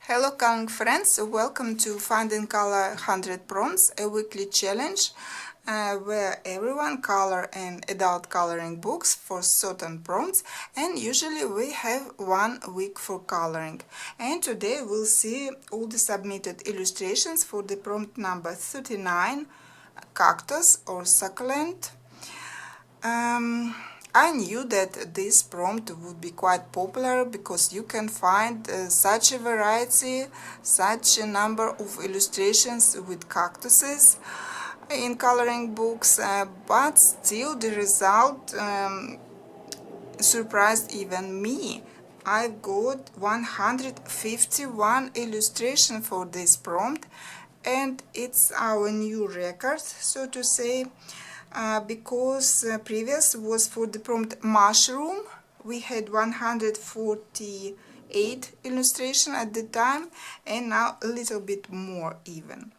Hello coloring friends, welcome to Find and Color 100 Prompts, a weekly challenge where everyone color and adult coloring books for certain prompts, and usually we have 1 week for coloring. And today we'll see all the submitted illustrations for the prompt number 39, cactus or succulent. I knew that this prompt would be quite popular because you can find such a variety, such a number of illustrations with cactuses in coloring books, but still the result surprised even me. I've got 151 illustrations for this prompt, and it's our new record, so to say. Because previous was for the prompt mushroom. We had 148 illustration at the time, and now a little bit more even.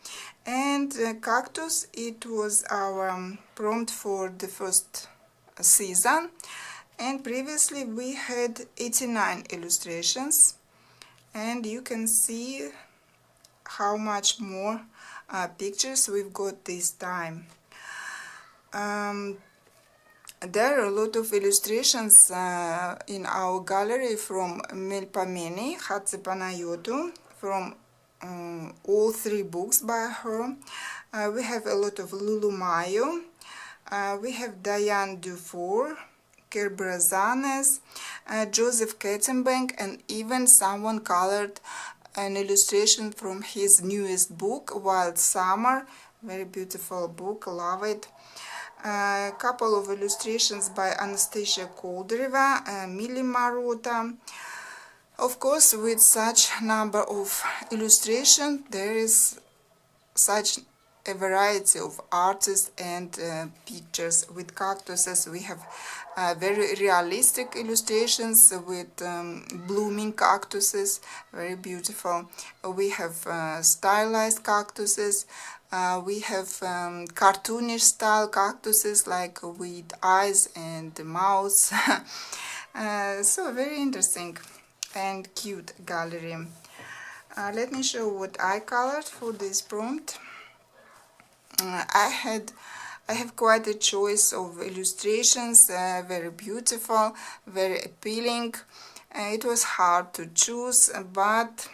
And cactus, it was our prompt for the first season, and previously we had 89 illustrations, and you can see how much more pictures we've got this time. There are a lot of illustrations in our gallery from Melpomene Hatzepanayotu, from all 3 books by her. We have a lot of Lulu Mayo, we have Diane Dufour, Kerbrazanes, Joseph Katzenbank, and even someone colored an illustration from his newest book, Wild Summer. Very beautiful book, love it. A couple of illustrations by Anastasia Koldreva, Mili Marota. Of course, with such number of illustrations, there is such a variety of artists and pictures. With cactuses, we have very realistic illustrations with blooming cactuses, very beautiful. We have stylized cactuses. We have cartoonish style cactuses, like with eyes and mouths. So very interesting and cute gallery. Let me show what I colored for this prompt. I have quite a choice of illustrations, very beautiful, very appealing. It was hard to choose, but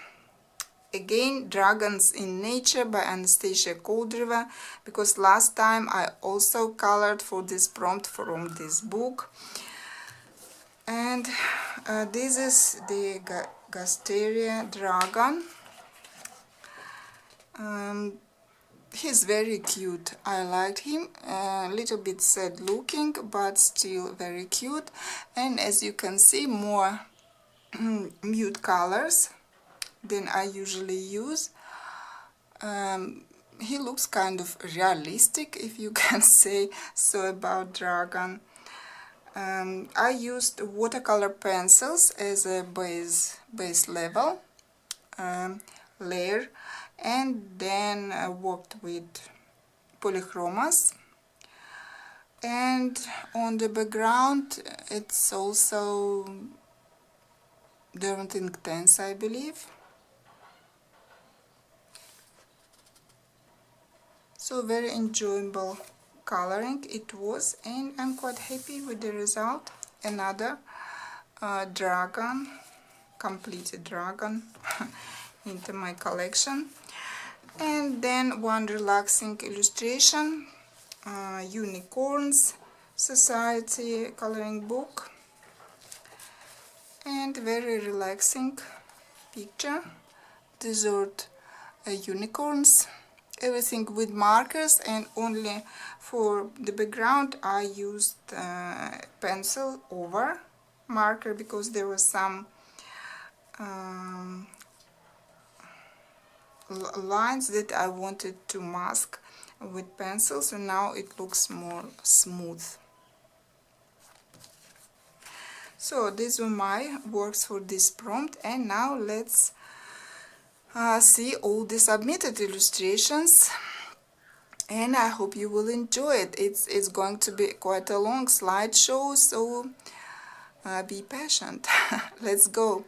again, Dragons in Nature by Anastasia Koldreva, because last time I also colored for this prompt from this book. And this is the Gasteria dragon. He's very cute. I liked him. A little bit sad looking, but still very cute. And as you can see, more mute colors than I usually use. He looks kind of realistic, if you can say so about dragon. I used watercolor pencils as a base level layer, and then I worked with polychromas. And on the background, it's also Derwent Intense, I believe. So very enjoyable coloring it was, and I'm quite happy with the result. Another dragon, completed dragon into my collection. And then one relaxing illustration, Unicorns Society coloring book, and very relaxing picture, desert unicorns. Everything with markers, and only for the background I used pencil over marker, because there was some lines that I wanted to mask with pencils, and now it looks more smooth. So these were my works for this prompt, and now let's see all the submitted illustrations, and I hope you will enjoy it. It's going to be quite a long slideshow, so be patient. Let's go.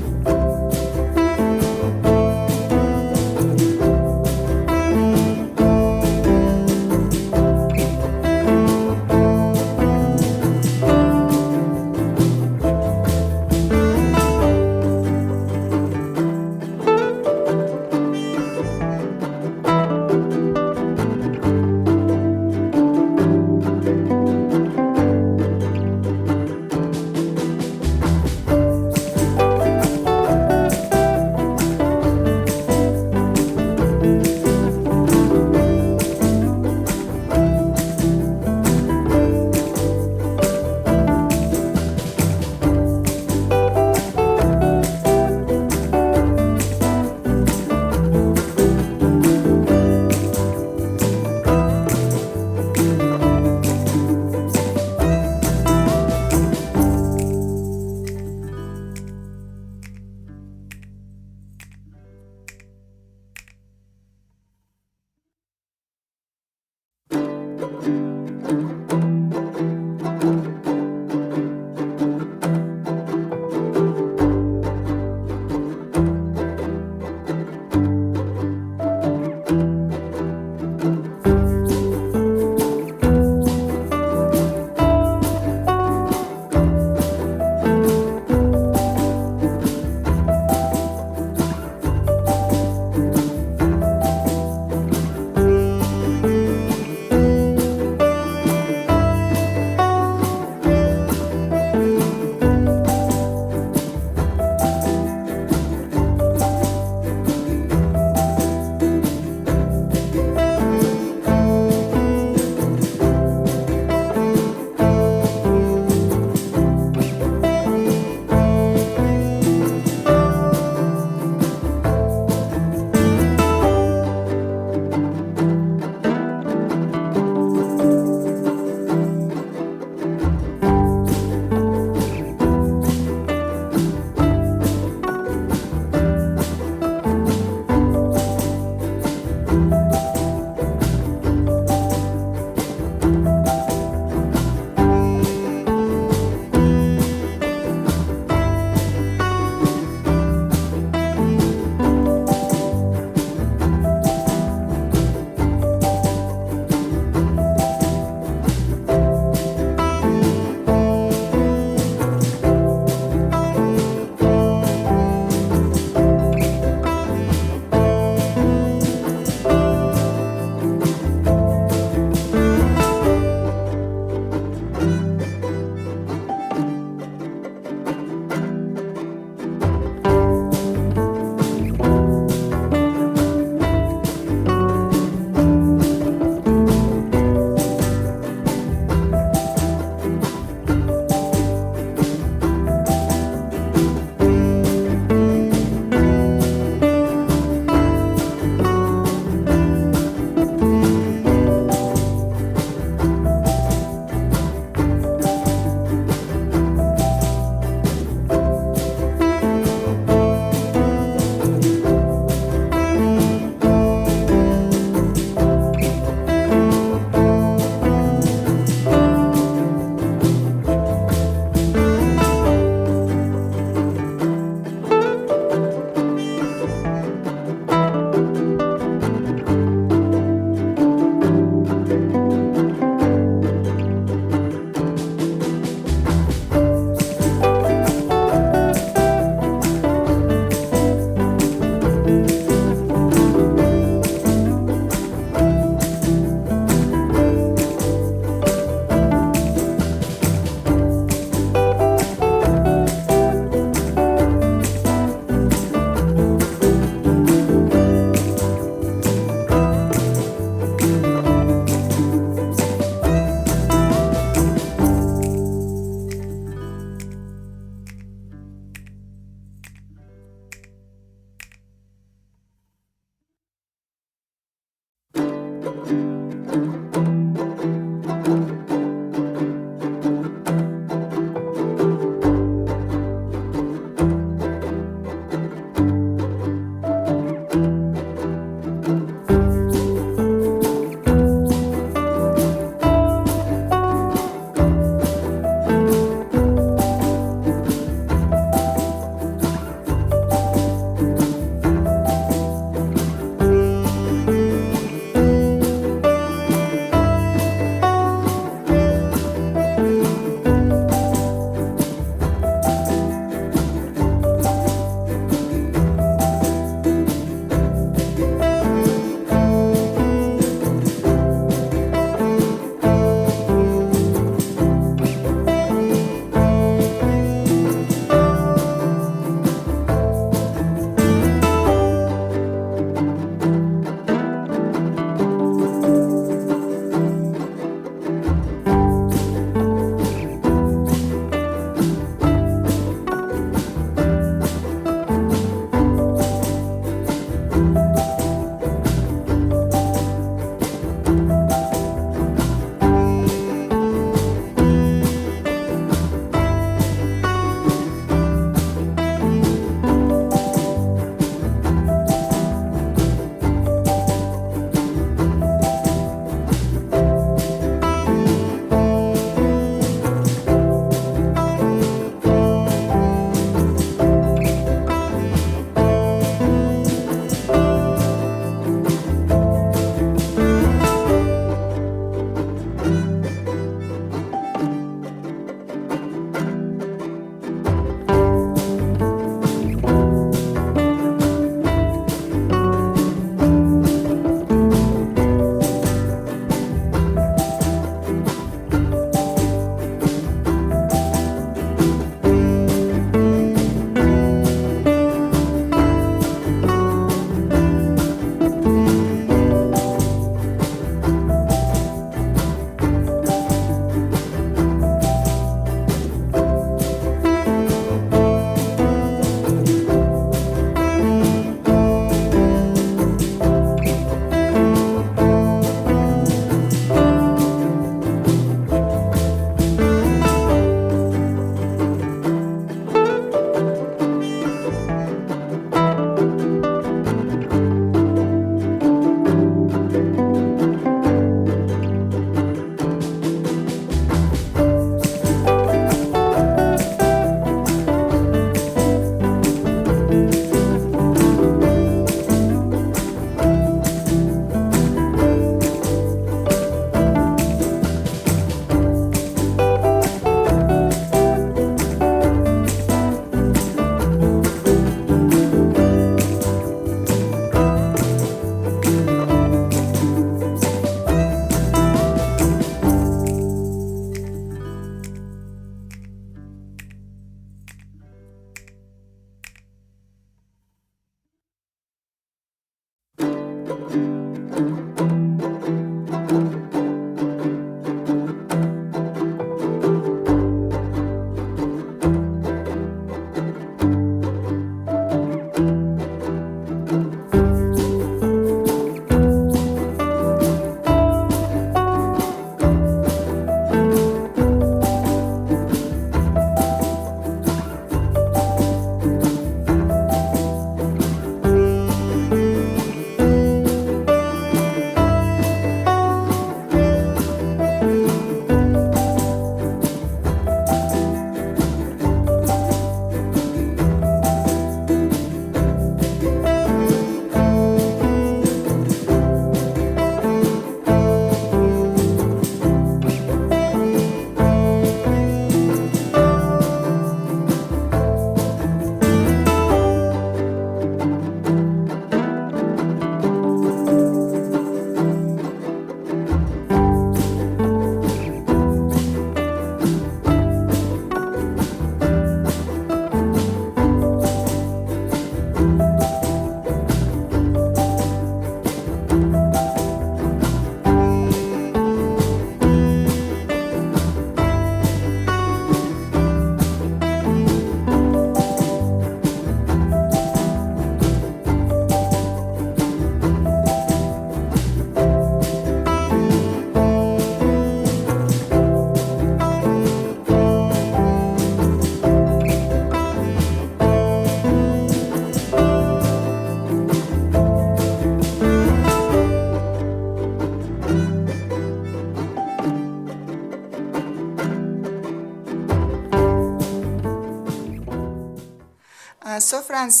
friends,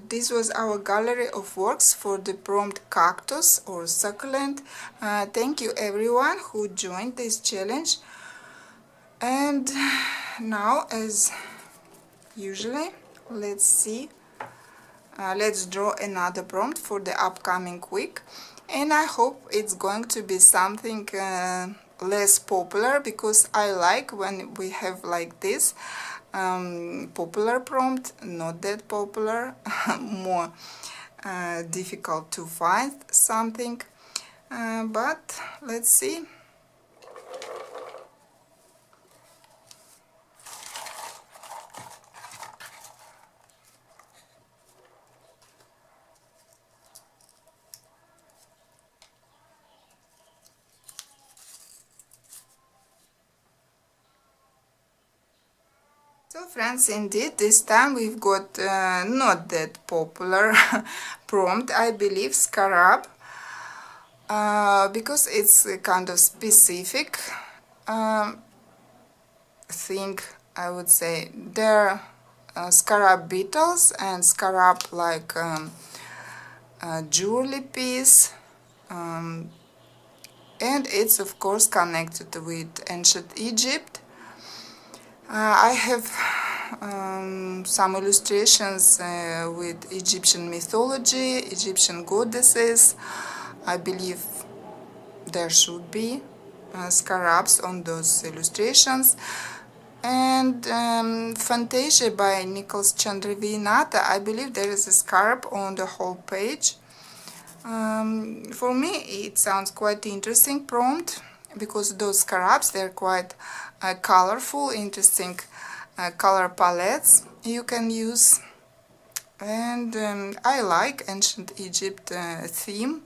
this was our gallery of works for the prompt cactus or succulent. Thank you everyone who joined this challenge. And now, as usually, let's see. Let's draw another prompt for the upcoming week, and I hope it's going to be something less popular, because I like when we have like this popular prompt, not that popular, more difficult to find something, but let's see. So friends, indeed, this time we've got not that popular prompt, I believe, scarab, because it's a kind of specific thing, I would say. There are scarab beetles and scarab like jewelry piece, and it's of course connected with ancient Egypt. I have some illustrations with Egyptian mythology, Egyptian goddesses. I believe there should be scarabs on those illustrations. And Fantasia by Nicholas Chandravinath, I believe there is a scarab on the whole page. For me it sounds quite interesting prompt, because those scarabs, they're quite colorful, interesting color palettes you can use, and I like ancient Egypt theme.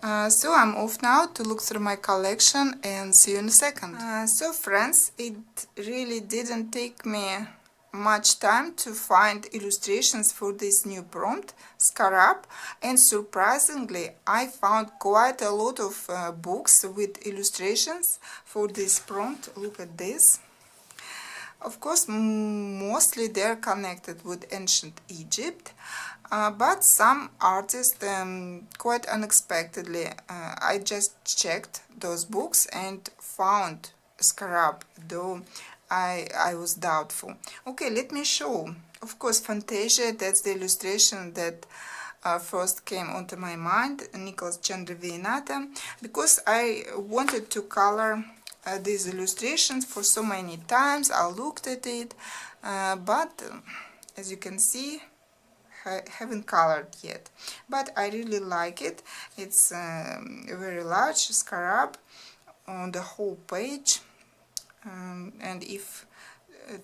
So I'm off now to look through my collection, and see you in a second. So friends, it really didn't take me much time to find illustrations for this new prompt, scarab, and surprisingly I found quite a lot of books with illustrations for this prompt. Look at this. Of course, mostly they're connected with ancient Egypt, but some artists, quite unexpectedly, I just checked those books and found scarab, though I was doubtful. Okay, let me show. Of course, Fantasia, that's the illustration that first came onto my mind, Nicholas Chandravinath, because I wanted to color these illustrations for so many times. I looked at it, but as you can see, I haven't colored yet. But I really like it. It's a very large scarab on the whole page. And if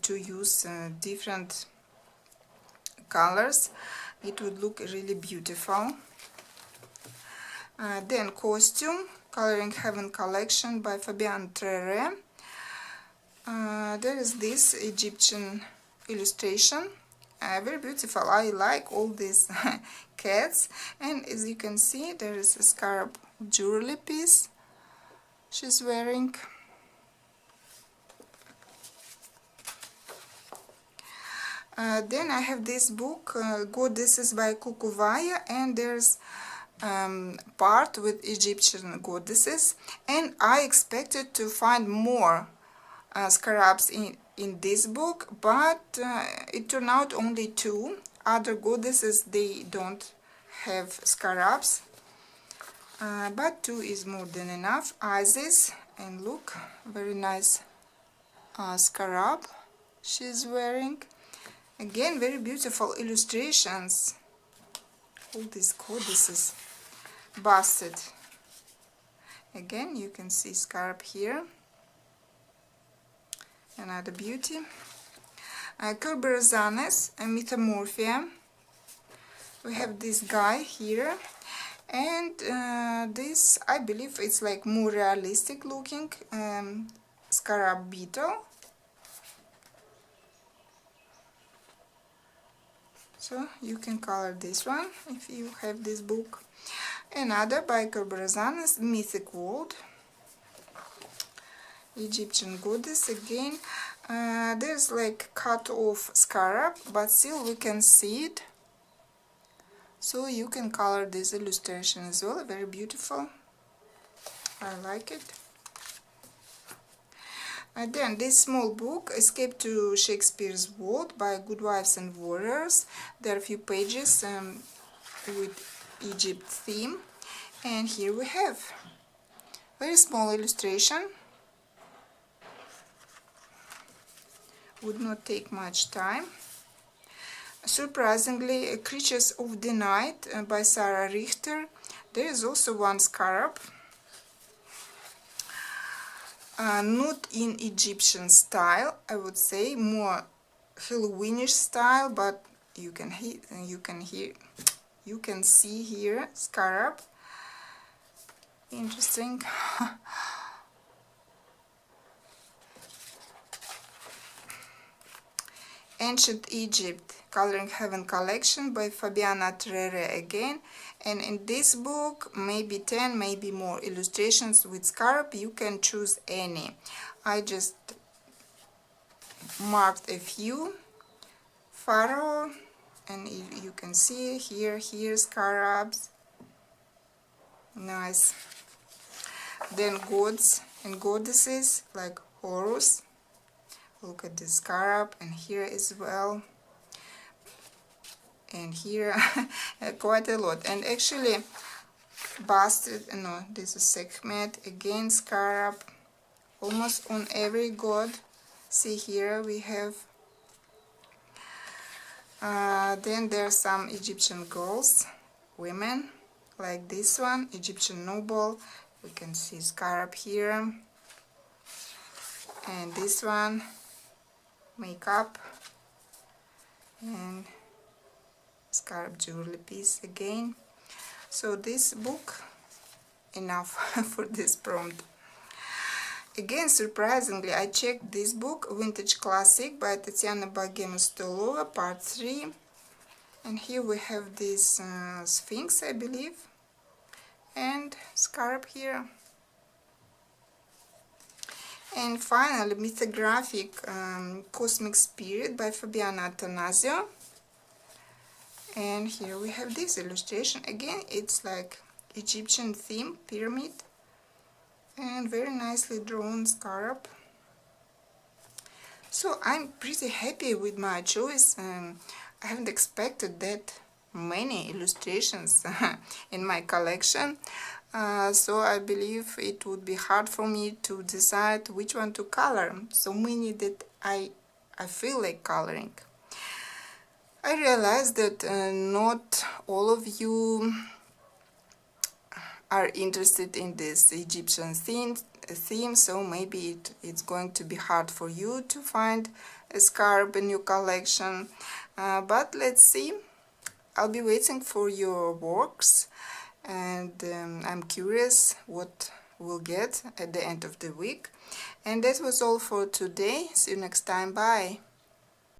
to use different colors, it would look really beautiful. Then costume, Coloring Heaven collection by Fabian Trere. There is this Egyptian illustration, very beautiful. I like all these cats, and as you can see, there is a scarab jewelry piece she's wearing. Then I have this book, Goddesses by Kukuvaya, and there's part with Egyptian goddesses, and I expected to find more scarabs in this book, but it turned out only 2. Other goddesses, they don't have scarabs, but 2 is more than enough. Isis, and look, very nice scarab she's wearing. Again, very beautiful illustrations. All these goddesses busted. Again, you can see scarab here. Another beauty. Kerberosanes and Metamorphia. We have this guy here, and this, I believe it's like more realistic looking scarab beetle. So you can color this one if you have this book. Another by Kerberosanes, Mythic World. Egyptian goddess again. There's like cut off scarab, but still we can see it. So you can color this illustration as well. Very beautiful. I like it. And then this small book, Escape to Shakespeare's World by Good Wives and Warriors. There are a few pages with Egypt theme. And here we have very small illustration. Would not take much time. Surprisingly, Creatures of the Night by Sarah Richter. There is also one scarab. Not in Egyptian style, I would say, more Halloweenish style, but you can see here scarab. Interesting. Ancient Egypt Coloring Heaven collection by Fabiana Trere again. And in this book, maybe 10, maybe more illustrations with scarab. You can choose any. I just marked a few. Pharaoh, and you can see here scarabs. Nice. Then gods and goddesses like Horus. Look at the scarab, and here as well. And here quite a lot. And actually busted, no, this is Sekhmet, again scarab, almost on every god. See here we have then there are some Egyptian girls, women, like this one, Egyptian noble. We can see scarab here, and this one makeup, and scarab jewelry piece again. So this book, enough for this prompt. Again, surprisingly, I checked this book, Vintage Classic by Tatiana Bogema-Stolova, part 3. And here we have this Sphinx, I believe, and scarab here. And finally, Mythographic Cosmic Spirit by Fabiana Attanasio. And here we have this illustration. Again, it's like Egyptian theme, pyramid, and very nicely drawn scarab. So I'm pretty happy with my choice. I haven't expected that many illustrations in my collection. So I believe it would be hard for me to decide which one to color. So many that I feel like coloring. I realized that not all of you are interested in this Egyptian theme, so maybe it's going to be hard for you to find a scarab in your collection. But let's see. I'll be waiting for your works, and I'm curious what we'll get at the end of the week. And that was all for today. See you next time. Bye.